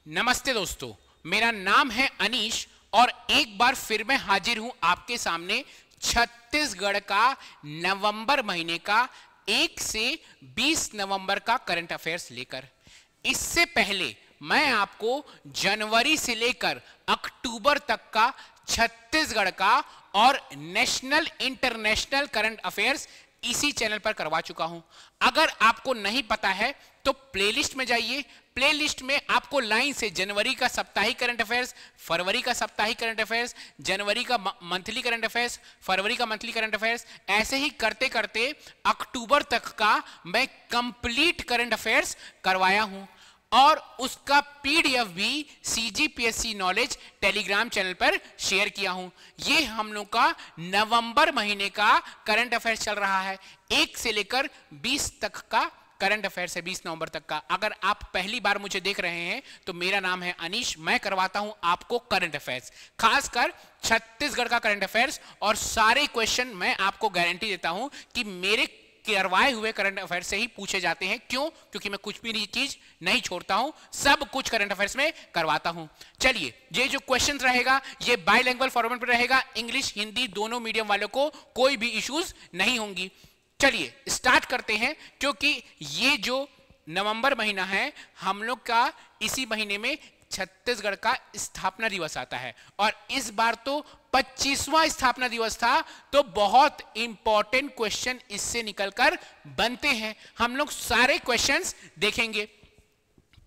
नमस्ते दोस्तों, मेरा नाम है अनीश और एक बार फिर मैं हाजिर हूं आपके सामने छत्तीसगढ़ का नवंबर महीने का 1 से 20 नवंबर का करंट अफेयर्स लेकर। इससे पहले मैं आपको जनवरी से लेकर अक्टूबर तक का छत्तीसगढ़ का और नेशनल इंटरनेशनल करंट अफेयर्स इसी चैनल पर करवा चुका हूं। अगर आपको नहीं पता है तो प्लेलिस्ट में जाइए। प्लेलिस्ट में आपको लाइन से जनवरी का साप्ताहिक करंट अफेयर्स, फरवरी का साप्ताहिक करंट अफेयर्स, जनवरी का मंथली करंट अफेयर्स, फरवरी का मंथली करंट अफेयर्स, ऐसे ही करते करते अक्टूबर तक का मैं कंप्लीट करंट अफेयर्स करवाया हूं और उसका पीडीएफ भी सीजीपीएससी नॉलेज टेलीग्राम चैनल पर शेयर किया हूं। ये हम लोग का नवंबर महीने का करंट अफेयर्स चल रहा है, 1 से लेकर 20 तक का करंट अफेयर्स है, 20 नवंबर तक का। अगर आप पहली बार मुझे देख रहे हैं तो मेरा नाम है अनीश, मैं करवाता हूं आपको करंट अफेयर्स, खासकर छत्तीसगढ़ का करंट अफेयर्स, और सारे क्वेश्चन मैं आपको गारंटी देता हूं कि मेरे करवाए हुए करंट अफेयर्स से ही पूछे जाते हैं। क्यों? क्योंकि मैं कुछ भी चीज नहीं छोड़ता हूं, सब कुछ करंट अफेयर्स में करवाता हूं। चलिए, ये जो क्वेश्चन रहेगा ये बाइलिंगुअल फॉर्मेट में रहेगा, इंग्लिश हिंदी दोनों मीडियम वालों को कोई भी इश्यूज नहीं होंगी। चलिए स्टार्ट करते हैं, क्योंकि ये जो नवंबर महीना है हम लोग का इसी महीने में छत्तीसगढ़ का स्थापना दिवस आता है और इस बार तो 25वां स्थापना दिवस था, तो बहुत इंपॉर्टेंट क्वेश्चन इससे निकलकर बनते हैं। हम लोग सारे क्वेश्चंस देखेंगे।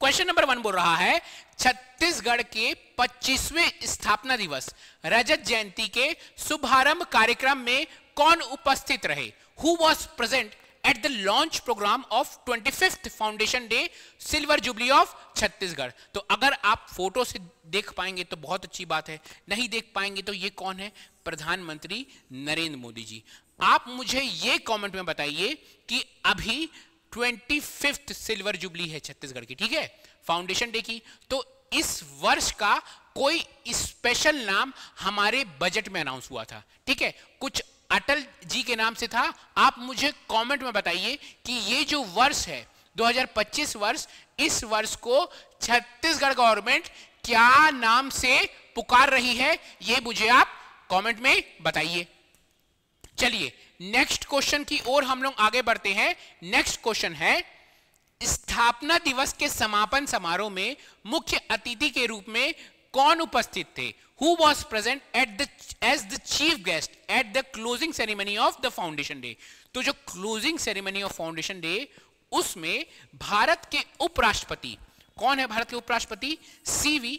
क्वेश्चन नंबर 1 बोल रहा है, छत्तीसगढ़ के 25वें स्थापना दिवस रजत जयंती के शुभारंभ कार्यक्रम में कौन उपस्थित रहे? Who was present at the launch program of 25th Foundation Day Silver Jubilee of Chhattisgarh? तो अगर आप फोटो से देख पाएंगे तो बहुत अच्छी बात है, नहीं देख पाएंगे तो ये कौन है? प्रधानमंत्री नरेंद्र मोदी जी। आप मुझे ये कमेंट में बताइए कि अभी 25th सिल्वर जुबली है छत्तीसगढ़ की, ठीक है, फाउंडेशन डे की, तो इस वर्ष का कोई स्पेशल नाम हमारे बजट में अनाउंस हुआ था, ठीक है, कुछ अटल जी के नाम से था। आप मुझे कमेंट में बताइए कि ये जो वर्ष है 2025 वर्ष, इस वर्ष को छत्तीसगढ़ गवर्नमेंट क्या नाम से पुकार रही है, ये मुझे आप कमेंट में बताइए। चलिए नेक्स्ट क्वेश्चन की ओर हम लोग आगे बढ़ते हैं। नेक्स्ट क्वेश्चन है, स्थापना दिवस के समापन समारोह में मुख्य अतिथि के रूप में कौन उपस्थित थे? Who was present as the chief guest at the closing ceremony of the foundation day? तो जो closing ceremony of foundation day, उसमें भारत के उपराष्ट्रपति कौन है? भारत के उपराष्ट्रपति सीवी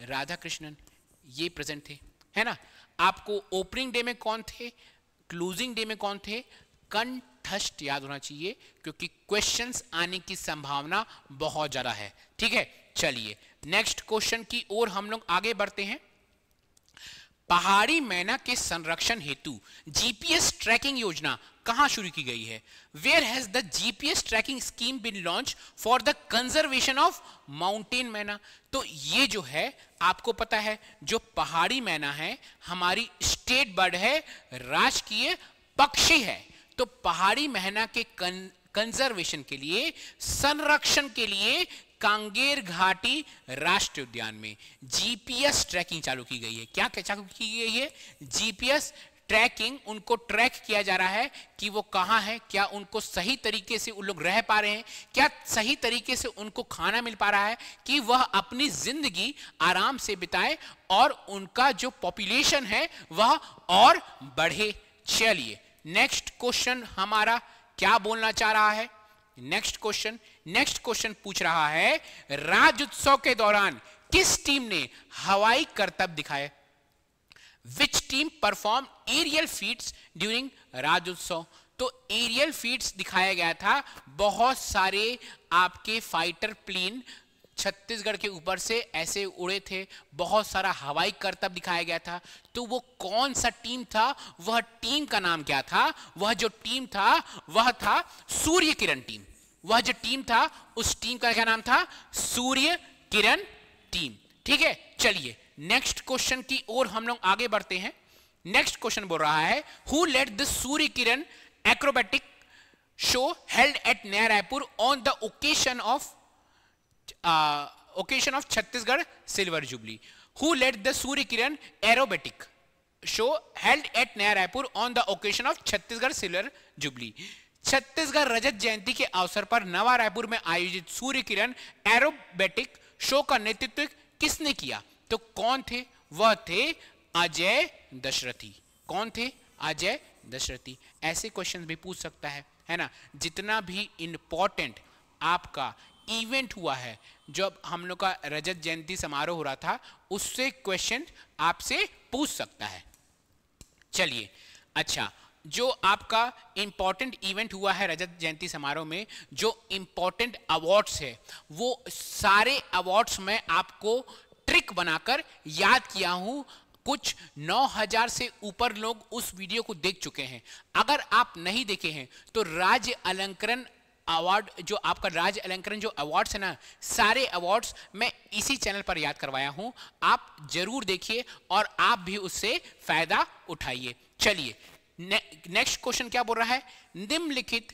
राधाकृष्णन, ये प्रेजेंट थे, है ना। आपको ओपनिंग डे में कौन थे, क्लोजिंग डे में कौन थे, कंठस्थ याद होना चाहिए, क्योंकि क्वेश्चंस आने की संभावना बहुत ज्यादा है, ठीक है। चलिए नेक्स्ट क्वेश्चन की ओर हम लोग आगे बढ़ते हैं। पहाड़ी मैना के संरक्षण हेतु जीपीएस ट्रैकिंग योजना कहां शुरू की गई है? Where has the GPS tracking scheme been launch for the conservation of mountain myna? तो ये जो है आपको पता है, जो पहाड़ी मैना है हमारी स्टेट बर्ड है, राष्ट्रीय पक्षी है। तो पहाड़ी मैना के कंजर्वेशन के लिए, संरक्षण के लिए कांगेर घाटी राष्ट्रीय उद्यान में जीपीएस ट्रैकिंग चालू की गई है। क्या चालू की गई है? जीपीएस ट्रैकिंग, उनको ट्रैक किया जा रहा है कि वो कहां है, क्या उनको सही तरीके से उन लोग रह पा रहे हैं, क्या सही तरीके से उनको खाना मिल पा रहा है, कि वह अपनी जिंदगी आराम से बिताए और उनका जो पॉपुलेशन है वह और बढ़े। चलिए नेक्स्ट क्वेश्चन हमारा क्या बोलना चाह रहा है? नेक्स्ट क्वेश्चन पूछ रहा है, राज्योत्सव के दौरान किस टीम ने हवाई करतब दिखाए? Which team perform aerial feats during Rajyotsava? तो एरियल फीट्स दिखाया गया था, बहुत सारे आपके फाइटर प्लेन छत्तीसगढ़ के ऊपर से ऐसे उड़े थे, बहुत सारा हवाई करतब दिखाया गया था। तो वो कौन सा टीम था, वह टीम का नाम क्या था? वह जो टीम था वह था सूर्य किरण टीम। वह जो टीम था उस टीम का क्या नाम था? सूर्य किरण टीम, ठीक है। चलिए नेक्स्ट क्वेश्चन की ओर हम लोग आगे बढ़ते हैं। नेक्स्ट क्वेश्चन बोल रहा है, who led the Surya Kiran acrobatic show held at Naya Raipur on the occasion of occasion of Chhattisgarh Silver Jubilee? Who led the Surya Kiran aerobatic show held at Naya Raipur on the occasion of Chhattisgarh Silver Jubilee? Chhattisgarh रजत जयंती के अवसर पर नवा रायपुर में आयोजित Surya Kiran aerobatic show का नेतृत्व किसने किया? तो कौन थे? वह थे अजय दशरथी। कौन थे? अजय दशरथी। ऐसे क्वेश्चन भी पूछ सकता है ना। जितना भी इंपॉर्टेंट आपका इवेंट हुआ है, जब हम लोग का रजत जयंती समारोह हो रहा था, उससे क्वेश्चन आपसे पूछ सकता है। चलिए, अच्छा, जो आपका इंपॉर्टेंट इवेंट हुआ है रजत जयंती समारोह में, जो इंपॉर्टेंट अवार्ड्स है, वो सारे अवार्ड्स में आपको ट्रिक बनाकर याद किया हूं। कुछ 9000 से ऊपर लोग उस वीडियो को देख चुके हैं। अगर आप नहीं देखे हैं तो राज्य अलंकरण अवार्ड, जो आपका राज्य अलंकरण जो अवार्ड्स है ना, सारे अवार्ड्स मैं इसी चैनल पर याद करवाया हूं। आप जरूर देखिए और आप भी उससे फायदा उठाइए। चलिए, नेक्स्ट क्वेश्चन क्या बोल रहा है? निम्नलिखित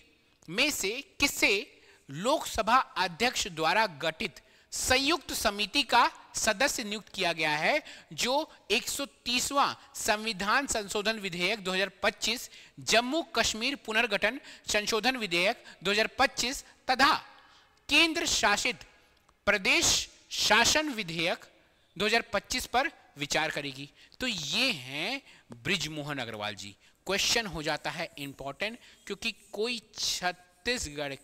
में से किसे लोकसभा अध्यक्ष द्वारा गठित संयुक्त समिति का सदस्य नियुक्त किया गया है, जो 130वां संविधान संशोधन विधेयक 2025, जम्मू कश्मीर पुनर्गठन संशोधन विधेयक 2025 तथा केंद्र शासित प्रदेश शासन विधेयक 2025 पर विचार करेगी? तो ये हैं बृजमोहन अग्रवाल जी। क्वेश्चन हो जाता है इंपॉर्टेंट, क्योंकि कोई छत्तीसगढ़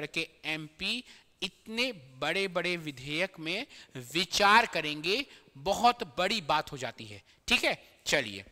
के एमपी इतने बड़े बड़े विधेयक में विचार करेंगे, बहुत बड़ी बात हो जाती है। ठीक है, चलिए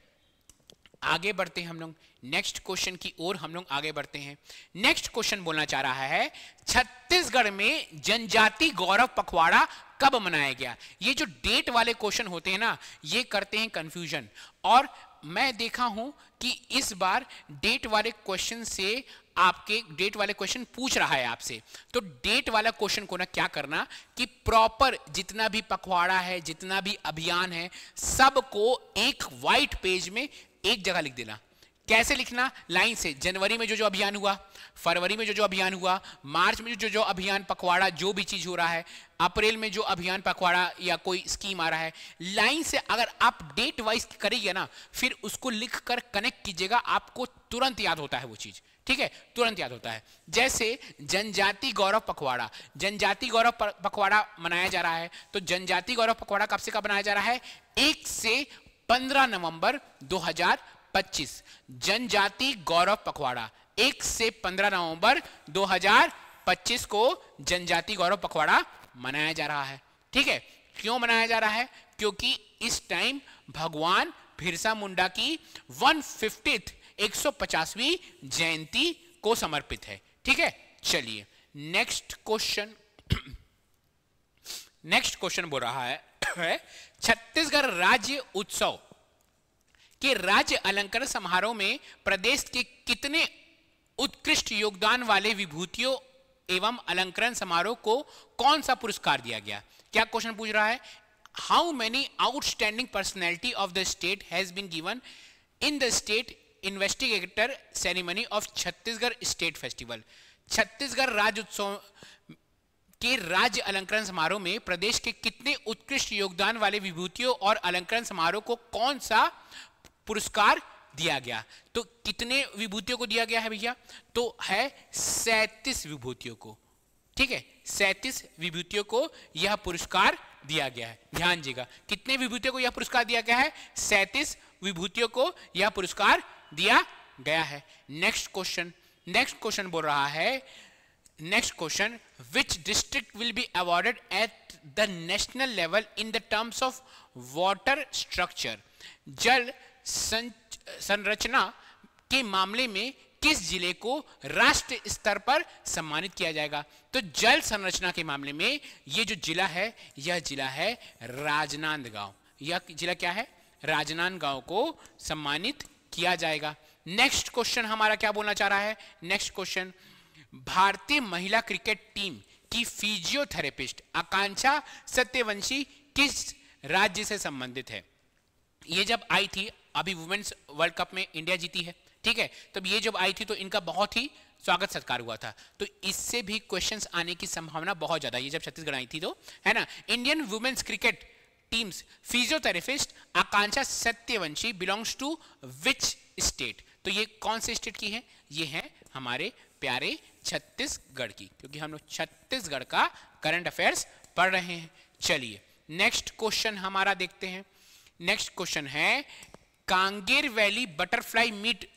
आगे बढ़ते हैं हम लोग नेक्स्ट क्वेश्चन की ओर। हम लोग आगे बढ़ते हैं। नेक्स्ट क्वेश्चन बोलना चाह रहा है, छत्तीसगढ़ में जनजाति गौरव पखवाड़ा कब मनाया गया? ये जो डेट वाले क्वेश्चन होते हैं ना, ये करते हैं कंफ्यूजन। और मैं देखा हूं कि इस बार डेट वाले क्वेश्चन से आपके डेट वाले क्वेश्चन पूछ रहा है आपसे। तो डेट वाला क्वेश्चन को ना क्या करना कि प्रॉपर जितना भी पखवाड़ा है, जितना भी अभियान है, सबको एक व्हाइट पेज में एक जगह लिख देना। कैसे लिखना? लाइन से। जनवरी में जो जो अभियान हुआ, फरवरी में जो जो अभियान हुआ, मार्च में जो जो अभियान पखवाड़ा जो भी चीज हो रहा है, अप्रैल में जो अभियान पखवाड़ा या कोई स्कीम आ रहा है, लाइन से अगर आप डेट वाइज करेंगे ना, फिर उसको लिखकर कनेक्ट कीजिएगा, आपको तुरंत याद होता है वो चीज। ठीक है, तुरंत याद होता है। जैसे जनजाति गौरव पखवाड़ा, जनजाति गौरव पखवाड़ा मनाया जा रहा है, तो जनजाति गौरव पखवाड़ा कब से कब मनाया जा रहा है? 1 से 15 नवंबर 2025। जनजाति गौरव पखवाड़ा 1 से 15 नवंबर 2025 को जनजाति गौरव पखवाड़ा मनाया जा रहा है। ठीक है, क्यों मनाया जा रहा है? क्योंकि इस टाइम भगवान बिरसा मुंडा की 150वीं जयंती को समर्पित है। ठीक है, चलिए नेक्स्ट क्वेश्चन बोल रहा है छत्तीसगढ़ राज्य उत्सव के राज्य अलंकरण समारोह में प्रदेश के कितने उत्कृष्ट योगदान वाले विभूतियों एवं अलंकरण समारोह को कौन सा पुरस्कार दिया गया? क्या क्वेश्चन पूछ रहा है? How many outstanding personality of the state has been given in the state investigator ceremony of Chhattisgarh state festival. Chhattisgarh राज्य उत्सव के राज्य अलंकरण समारोह में प्रदेश के कितने उत्कृष्ट योगदान वाले विभूतियों और अलंकरण समारोह को कौन सा पुरस्कार दिया गया? तो कितने विभूतियों को दिया गया है भैया? तो है 37 विभूतियों को। ठीक है, 37 विभूतियों को यह पुरस्कार दिया गया है। ध्यान दीजिएगा, कितने विभूतियों को यह पुरस्कार दिया गया है? 37 विभूतियों को यह पुरस्कार दिया गया है। नेक्स्ट क्वेश्चन बोल रहा है, next question, which district will be awarded at the national level in the terms of water structure? जल संरचना के मामले में किस जिले को राष्ट्रीय स्तर पर सम्मानित किया जाएगा? तो जल संरचना के मामले में ये जो जिला है, यह जिला है राजनांदगांव। यह जिला क्या है? राजनांदगांव को सम्मानित किया जाएगा। नेक्स्ट क्वेश्चन हमारा क्या बोलना चाह रहा है? नेक्स्ट क्वेश्चन, भारतीय महिला क्रिकेट टीम की फिजियोथेरेपिस्ट आकांक्षा सत्यवंशी किस राज्य से संबंधित है? ये जब आई थी, अभी वुमेन्स वर्ल्ड कप में इंडिया जीती है, ठीक है, तब ये जब आई थी तो इनका बहुत ही स्वागत सत्कार हुआ था। तो इससे भी क्वेश्चंस आने की संभावना बहुत ज्यादा, ये जब छत्तीसगढ़ आई थी तो, है ना। Indian women's cricket team's physiotherapist Akanksha Satyavanshi belongs to which state? तो ये कौन से स्टेट की है? ये है हमारे प्यारे छत्तीसगढ़ की, क्योंकि हम लोग छत्तीसगढ़ का करंट अफेयर्स पढ़ रहे हैं। चलिए नेक्स्ट क्वेश्चन हमारा देखते हैं। नेक्स्ट क्वेश्चन है Kanger valley butterfly meet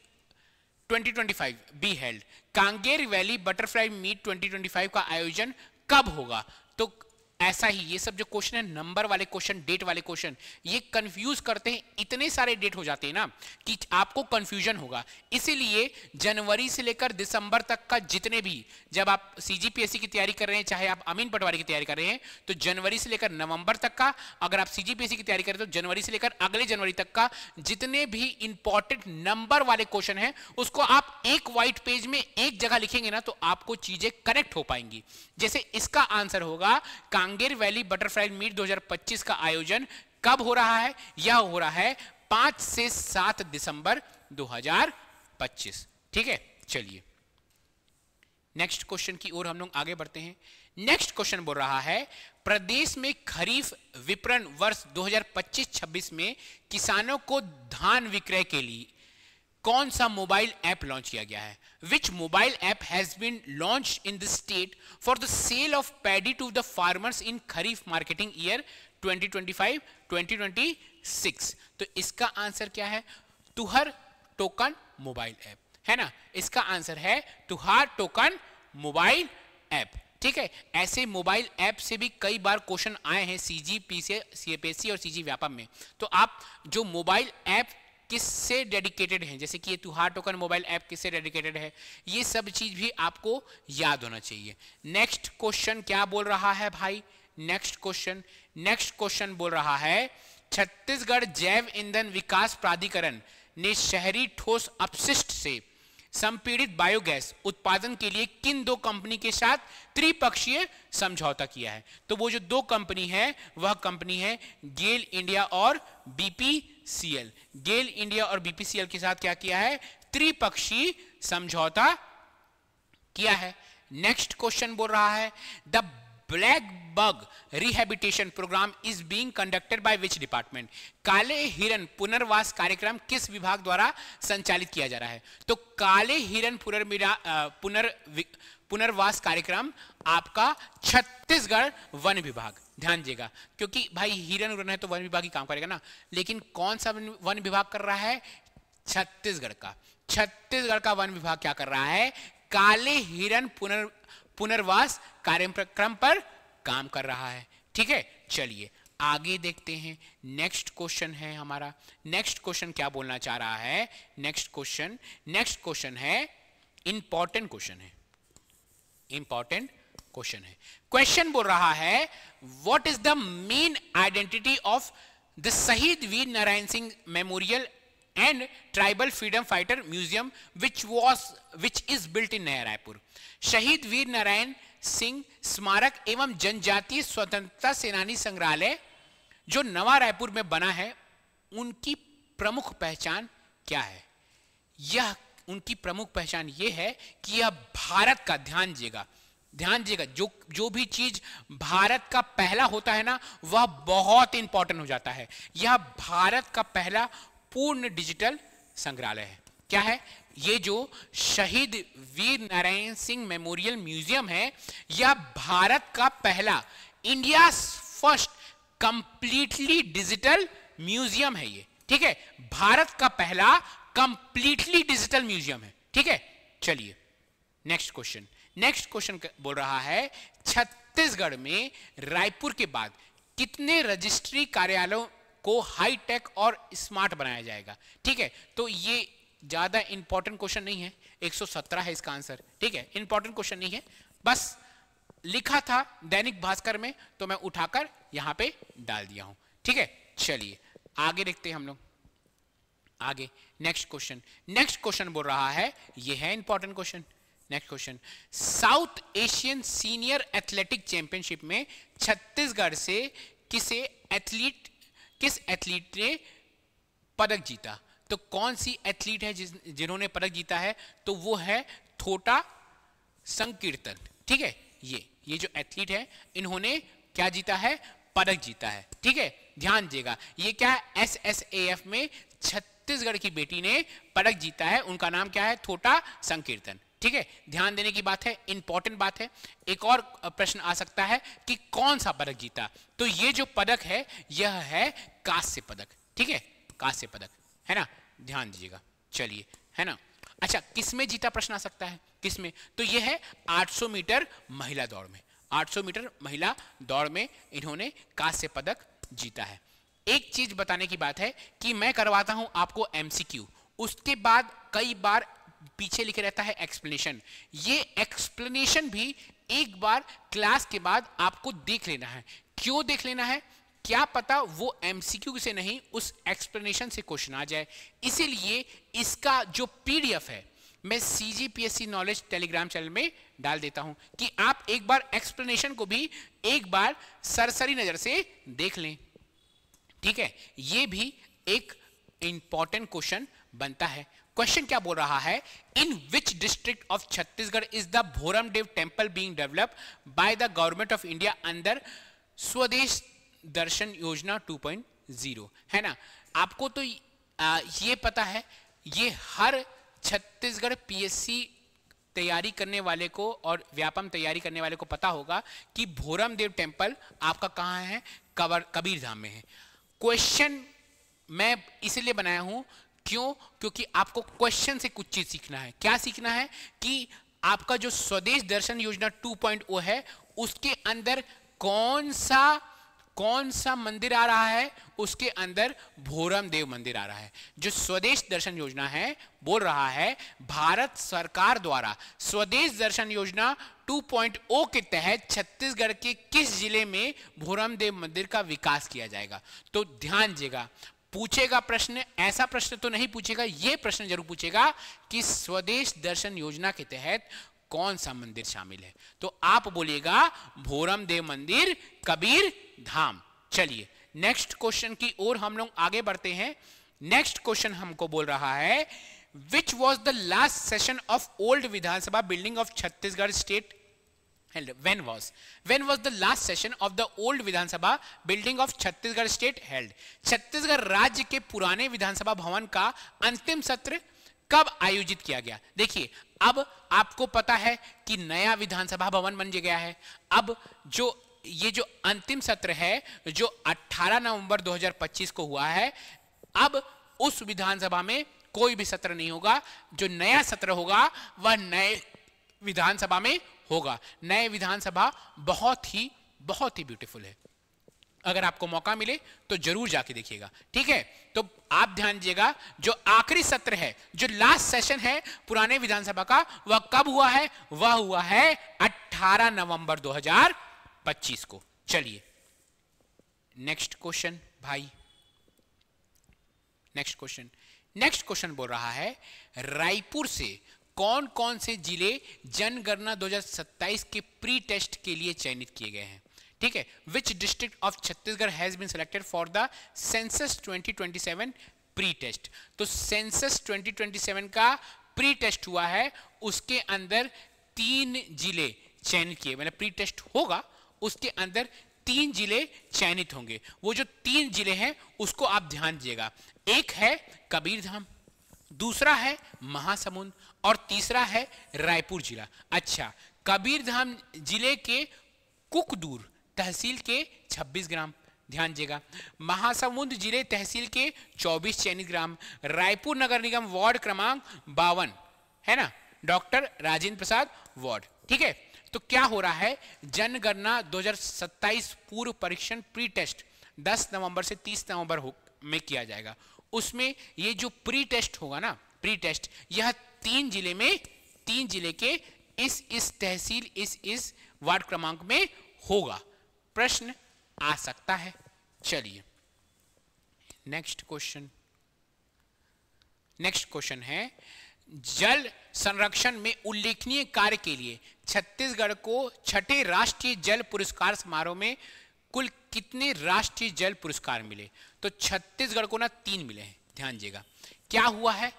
2025 be held. Kanger valley butterfly meet 2025 का आयोजन कब होगा? तो ऐसा ही ये सब जो क्वेश्चन है, नंबर वाले क्वेश्चन, डेट वाले क्वेश्चन, ये कंफ्यूज करते हैं। इतने सारे डेट हो जाते हैं ना कि आपको कंफ्यूजन होगा। इसीलिए जनवरी से लेकर दिसंबर तक का जितने भी, जब आप सीजीपीएससी की तैयारी कर रहे हैं, चाहे आप अमीन पटवारी की तैयारी कर रहे हैं, तो जनवरी से लेकर नवंबर तक का, अगर आप सीजीपीएससी की तैयारी कर रहे हैं तो जनवरी से लेकर अगले जनवरी तक का जितने भी इंपॉर्टेंट नंबर वाले क्वेश्चन है, उसको आप एक व्हाइट पेज में एक जगह लिखेंगे ना, तो आपको चीजें करेक्ट हो पाएंगी। जैसे इसका आंसर होगा कांगेर वैली बटरफ्लाई मीट 2025 का आयोजन कब हो रहा है? यह हो रहा है 5 से 7 दिसंबर 2025। ठीक है, चलिए नेक्स्ट क्वेश्चन की ओर हम लोग आगे बढ़ते हैं। नेक्स्ट क्वेश्चन बोल रहा है प्रदेश में खरीफ विपणन वर्ष 2025-26 में किसानों को धान विक्रय के लिए कौन सा मोबाइल ऐप लॉन्च किया गया है? Which mobile app has been launched in the state for the sale of paddy to the farmers in Kharif marketing year 2025-2026? तो इसका आंसर क्या है? तुहर टोकन मोबाइल ऐप, है ना। इसका आंसर है तुहार टोकन मोबाइल ऐप। ठीक है, ऐसे मोबाइल ऐप से भी कई बार क्वेश्चन आए हैं सीजीपीएससी और सीजी व्यापम में। तो आप जो मोबाइल ऐप किससे डेडिकेटेड है, जैसे कि ये तुहार टोकन मोबाइल ऐप किससे डेडिकेटेड है, ये सब चीज भी आपको याद होना चाहिए। नेक्स्ट क्वेश्चन क्या बोल रहा है भाई? नेक्स्ट क्वेश्चन बोल रहा है छत्तीसगढ़ जैव ईंधन विकास प्राधिकरण ने शहरी ठोस अपशिष्ट से संपीड़ित बायोगैस उत्पादन के लिए किन दो कंपनी के साथ त्रिपक्षीय समझौता किया है? तो वो जो दो कंपनी है वह कंपनी है गेल इंडिया और बीपीसीएल। गेल इंडिया और बीपीसीएल के साथ क्या किया है? त्रिपक्षीय समझौता किया है। नेक्स्ट क्वेश्चन बोल रहा है the black buck rehabilitation program is being conducted by which department? काले हिरन पुनर्वास कार्यक्रम किस विभाग द्वारा संचालित किया जा रहा है? तो काले हिरन पुनर्वास कार्यक्रम आपका छत्तीसगढ़ वन विभाग, ध्यान दीजिएगा, क्योंकि भाई हिरन उड़न है तो वन विभाग ही काम करेगा ना, लेकिन कौन सा वन विभाग कर रहा है? छत्तीसगढ़ का। छत्तीसगढ़ का वन विभाग क्या कर रहा है? काले हिरन पुनर्वास कार्यक्रम पर काम कर रहा है। ठीक है, चलिए आगे देखते हैं। नेक्स्ट क्वेश्चन है हमारा। नेक्स्ट क्वेश्चन क्या बोलना चाह रहा है? नेक्स्ट क्वेश्चन है इंपॉर्टेंट क्वेश्चन है। इंपॉर्टेंट क्वेश्चन है। क्वेश्चन बोल रहा है what is the main identity of the Shaheed Veer Narayan Singh memorial and tribal freedom fighter museum which is built in नया रायपुर? शहीद वीर नारायण सिंह स्मारक एवं जनजातीय स्वतंत्रता सेनानी संग्रहालय जो नवा रायपुर में बना है, उनकी प्रमुख पहचान क्या है? यह उनकी प्रमुख पहचान यह है कि यह भारत का, ध्यान दीजिएगा, जो भी चीज भारत का पहला होता है ना, वह बहुत इंपॉर्टेंट हो जाता है। यह भारत का पहला पूर्ण डिजिटल संग्रहालय है। क्या है? ये जो शहीद वीर नारायण सिंह मेमोरियल म्यूजियम है, यह भारत का पहला, India first completely digital museum है ये। ठीक है, भारत का पहला कंप्लीटली डिजिटल म्यूजियम है। ठीक है, चलिए नेक्स्ट क्वेश्चन बोल रहा है छत्तीसगढ़ में रायपुर के बाद कितने रजिस्ट्री कार्यालयों को हाईटेक और स्मार्ट बनाया जाएगा? ठीक है, तो ये ज्यादा इंपॉर्टेंट क्वेश्चन नहीं है, 117 है इसका आंसर। ठीक है, इंपॉर्टेंट क्वेश्चन नहीं है, बस लिखा था दैनिक भास्कर में तो मैं उठाकर यहां पे डाल दिया हूं। ठीक है, चलिए आगे देखते हैं हम लोग। आगे नेक्स्ट क्वेश्चन बोल रहा है, ये है important question. Next question, south Asian senior athletic championship में छत्तीसगढ़ से किस एथलीट ने पदक जीता? तो कौन सी एथलीट है जिन्होंने पदक जीता है? तो वो है थोटा संकीर्तन, ठीक है। ये जो एथलीट है इन्होंने क्या जीता है, पदक जीता है, ठीक है। ध्यान दीजिएगा, ये क्या है, SSAF में छत्तीसगढ़ की बेटी ने पदक जीता है, उनका नाम क्या है, थोटा संकीर्तन, ठीक है। ध्यान देने की बात है, इंपॉर्टेंट बात है। एक और प्रश्न आ सकता है कि कौन सा पदक जीता, तो ये जो पदक है यह है कांस्य पदक, ठीक है, कांस्य पदक है ना, ध्यान दीजिएगा। चलिए, है ना। अच्छा, किसमें जीता प्रश्न आ सकता है, किसमें, तो यह है 800 मीटर महिला दौड़ में, 800 मीटर महिला दौड़ में इन्होंने कांस्य पदक जीता है। एक चीज बताने की बात है कि मैं करवाता हूं आपको MCQ, उसके बाद कई बार पीछे लिखे रहता है एक्सप्लेनेशन, ये एक्सप्लेनेशन भी एक बार क्लास के बाद आपको देख लेना है। क्यों देख लेना है, क्या पता वो MCQ से नहीं उस एक्सप्लेनेशन से क्वेश्चन आ जाए, इसीलिए इसका जो PDF है मैं CGPSC नॉलेज टेलीग्राम चैनल में डाल देता हूं कि आप एक बार एक्सप्लेनेशन को भी एक बार सरसरी नजर से देख लें, ठीक है। ये भी एक इंपॉर्टेंट क्वेश्चन बनता है। क्वेश्चन क्या बोल रहा है, in which district of Chhattisgarh is the Bhoramdeo temple being developed by the government of India under Swadesh Darshan योजना 2.0, है ना। आपको तो ये पता है, ये हर छत्तीसगढ़ PSC तैयारी करने वाले को और व्यापम तैयारी करने वाले को पता होगा कि भोरमदेव टेम्पल आपका कहाँ है, कबीरधाम में है। क्वेश्चन मैं इसलिए बनाया हूं, क्यों, क्योंकि आपको क्वेश्चन से कुछ चीज सीखना है। क्या सीखना है कि आपका जो स्वदेश दर्शन योजना 2.0 है उसके अंदर कौन सा मंदिर आ रहा है, उसके अंदर भोरमदेव मंदिर आ रहा है। जो स्वदेश दर्शन योजना है बोल रहा है भारत सरकार द्वारा स्वदेश दर्शन योजना 2.0 के तहत छत्तीसगढ़ के किस जिले में भोरमदेव मंदिर का विकास किया जाएगा। तो ध्यान दीजिएगा, पूछेगा प्रश्न, ऐसा प्रश्न तो नहीं पूछेगा, यह प्रश्न जरूर पूछेगा कि स्वदेश दर्शन योजना के तहत कौन सा मंदिर शामिल है, तो आप बोलिएगा भोरमदेव मंदिर कबीर धाम। चलिए नेक्स्ट क्वेश्चन की ओर हम लोग आगे बढ़ते हैं। नेक्स्ट क्वेश्चन हमको बोल रहा है, which was the last session of old Vidhan Sabha building of Chhattisgarh state held? When was the last session of the old Vidhan Sabha building of Chhattisgarh state held? Chhattisgarh राज्य के पुराने विधानसभा भवन का अंतिम सत्र कब आयोजित किया गया। देखिए, अब आपको पता है कि नया विधानसभा भवन बन गया है। अब ये जो अंतिम सत्र है जो 18 नवंबर 2025 को हुआ है, अब उस विधानसभा में कोई भी सत्र नहीं होगा। जो नया सत्र होगा वह नए विधानसभा में होगा। नए विधानसभा बहुत ही ब्यूटीफुल है, अगर आपको मौका मिले तो जरूर जाके देखिएगा, ठीक है। तो आप ध्यान दीजिएगा, जो आखिरी सत्र है, जो लास्ट सेशन है पुराने विधानसभा का, वह कब हुआ है, वह हुआ है 18 नवंबर 2025 को। चलिए नेक्स्ट क्वेश्चन भाई, नेक्स्ट क्वेश्चन बोल रहा है, रायपुर से कौन कौन से जिले जनगणना 2027 के प्री टेस्ट के लिए चयनित किए गए हैं, ठीक है। Which district of Chhattisgarh has been selected for the census 2027 pre test. तो सेंसस 2027 का प्री टेस्ट हुआ है, उसके अंदर 3 जिले चयनित किए, मतलब प्री टेस्ट होगा उसके अंदर 3 जिले चयनित होंगे। वो जो 3 जिले हैं उसको आप ध्यान दीजिएगा, एक है कबीरधाम, दूसरा है महासमुंद और तीसरा है रायपुर जिला। अच्छा, कबीरधाम जिले के कुकदूर तहसील के 26 ग्राम, ध्यान दीजिएगा। महासमुंद जिले तहसील के 24 चयनित ग्राम। रायपुर नगर निगम वार्ड क्रमांक 52 है ना, डॉक्टर राजेंद्र प्रसाद वार्ड, ठीक है। तो क्या हो रहा है, जनगणना 2027 पूर्व परीक्षण प्री टेस्ट 10 नवंबर से 30 नवंबर में किया जाएगा। उसमें ये जो प्री टेस्ट होगा ना, प्री टेस्ट, यह 3 जिले के इस तहसील इस वार्ड क्रमांक में होगा। प्रश्न आ सकता है। चलिए नेक्स्ट क्वेश्चन है, जल संरक्षण में उल्लेखनीय कार्य के लिए छत्तीसगढ़ को 6ठे राष्ट्रीय जल पुरस्कार समारोह में कुल कितने राष्ट्रीय जल पुरस्कार मिले। तो छत्तीसगढ़ को ना 3 मिले हैं, ध्यान दीजिएगा। क्या हुआ है,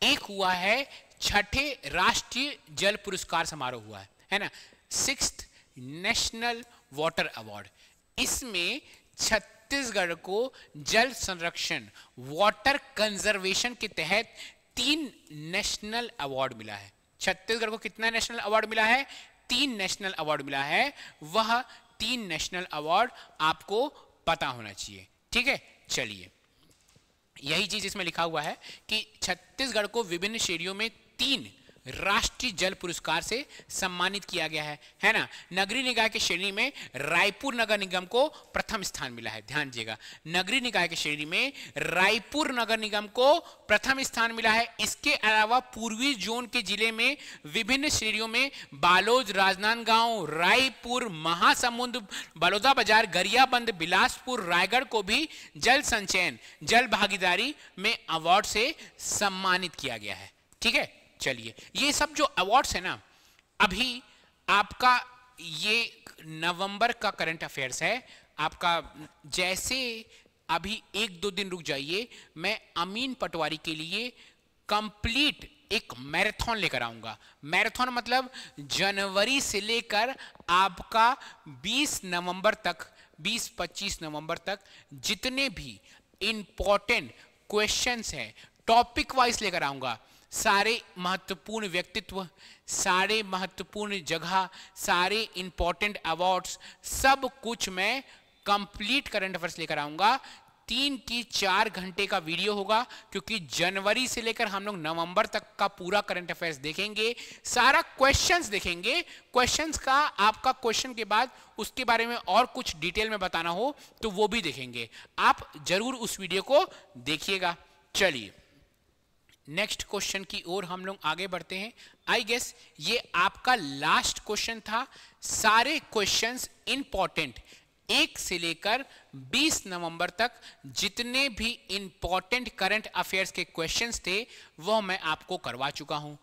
एक हुआ है 6ठे राष्ट्रीय जल पुरस्कार समारोह हुआ है, है ना। 6th नेशनल वाटर अवार्ड, इसमें छत्तीसगढ़ को जल संरक्षण वाटर कंजर्वेशन के तहत 3 नेशनल अवार्ड मिला है। छत्तीसगढ़ को कितना नेशनल अवार्ड मिला है? 3 नेशनल अवार्ड मिला है। वह 3 नेशनल अवार्ड आपको पता होना चाहिए, ठीक है। चलिए, यही चीज इसमें लिखा हुआ है कि छत्तीसगढ़ को विभिन्न श्रेणियों में 3 राष्ट्रीय जल पुरस्कार से सम्मानित किया गया है ना। नगरीय निकाय की श्रेणी में रायपुर नगर निगम को प्रथम स्थान मिला है, ध्यान दीजिएगा। नगरीय निकाय की श्रेणी में रायपुर नगर निगम को प्रथम स्थान मिला है। इसके अलावा पूर्वी जोन के जिले में विभिन्न श्रेणियों में बालोद, राजनांदगांव, रायपुर, महासमुंद, बलौदा बाजार, गरियाबंद, बिलासपुर, रायगढ़ को भी जल संचयन, जल भागीदारी में अवार्ड से सम्मानित किया गया है, ठीक है। चलिए, ये सब जो अवार्ड्स है ना, अभी आपका ये नवंबर का करंट अफेयर्स है आपका। जैसे अभी 1-2 दिन रुक जाइए, मैं अमीन पटवारी के लिए कंप्लीट एक मैराथन लेकर आऊंगा। मैराथन मतलब जनवरी से लेकर आपका 20 नवंबर तक, 20-25 नवंबर तक जितने भी इंपॉर्टेंट क्वेश्चंस हैं टॉपिक वाइज लेकर आऊंगा। सारे महत्वपूर्ण व्यक्तित्व, सारे महत्वपूर्ण जगह, सारे इंपॉर्टेंट अवार्ड्स, सब कुछ मैं कंप्लीट करंट अफेयर्स लेकर आऊंगा। 3-4 घंटे का वीडियो होगा, क्योंकि जनवरी से लेकर हम लोग नवंबर तक का पूरा करंट अफेयर्स देखेंगे, सारा क्वेश्चंस देखेंगे। क्वेश्चंस का आपका क्वेश्चन के बाद उसके बारे में और कुछ डिटेल में बताना हो तो वो भी देखेंगे। आप जरूर उस वीडियो को देखिएगा। चलिए, नेक्स्ट क्वेश्चन की ओर हम लोग आगे बढ़ते हैं। आई गेस ये आपका लास्ट क्वेश्चन था। सारे क्वेश्चंस इंपॉर्टेंट, 1 से लेकर 20 नवंबर तक जितने भी इंपॉर्टेंट करंट अफेयर्स के क्वेश्चंस थे वो मैं आपको करवा चुका हूं।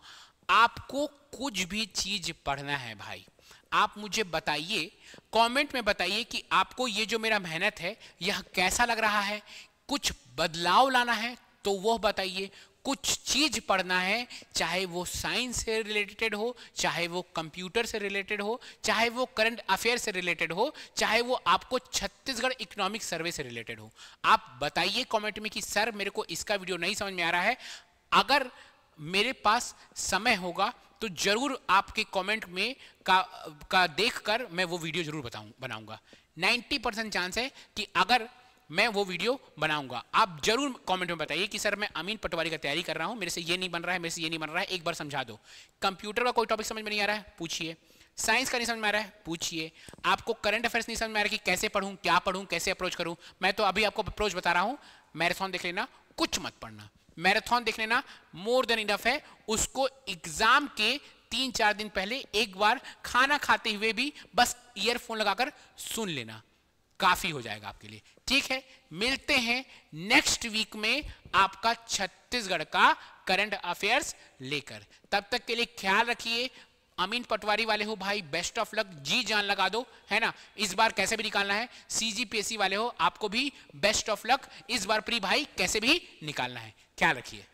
आपको कुछ भी चीज पढ़ना है भाई, आप मुझे बताइए, कमेंट में बताइए कि आपको ये जो मेरा मेहनत है यह कैसा लग रहा है। कुछ बदलाव लाना है तो वो बताइए। कुछ चीज पढ़ना है, चाहे वो साइंस से रिलेटेड हो, चाहे वो कंप्यूटर से रिलेटेड हो, चाहे वो करंट अफेयर से रिलेटेड हो, चाहे वो आपको छत्तीसगढ़ इकोनॉमिक सर्वे से रिलेटेड हो, आप बताइए कमेंट में कि सर मेरे को इसका वीडियो नहीं समझ में आ रहा है। अगर मेरे पास समय होगा तो जरूर आपके कमेंट में का देखकर मैं वो वीडियो जरूर बनाऊंगा। 90% चांस है कि अगर मैं वो वीडियो बनाऊंगा। आप जरूर कमेंट में बताइए कि सर मैं अमीन पटवारी का तैयारी कर रहा हूं, मेरे से ये नहीं बन रहा है, मेरे से ये नहीं बन रहा है, एक बार समझा दो। कंप्यूटर का कोई टॉपिक समझ में नहीं आ रहा है, पूछिए। साइंस का नहीं समझ में आ रहा है, पूछिए। आपको करंट अफेयर्स नहीं समझ में आ रहा है कि कैसे पढ़ूं, क्या पढ़ूं, कैसे अप्रोच करूं, मैं तो अभी आपको अप्रोच बता रहा हूं। मैराथन देख लेना, कुछ मत पढ़ना। मैराथन देख लेना मोर देन इनफ है। उसको एग्जाम के 3-4 दिन पहले एक बार खाना खाते हुए भी बस ईयरफोन लगाकर सुन लेना, काफी हो जाएगा आपके लिए, ठीक है। मिलते हैं नेक्स्ट वीक में आपका छत्तीसगढ़ का करंट अफेयर्स लेकर। तब तक के लिए ख्याल रखिए। अमीन पटवारी वाले हो भाई, बेस्ट ऑफ लक, जी जान लगा दो, है ना। इस बार कैसे भी निकालना है। CGPSC वाले हो, आपको भी बेस्ट ऑफ लक, इस बार प्री भाई कैसे भी निकालना है। ख्याल रखिए।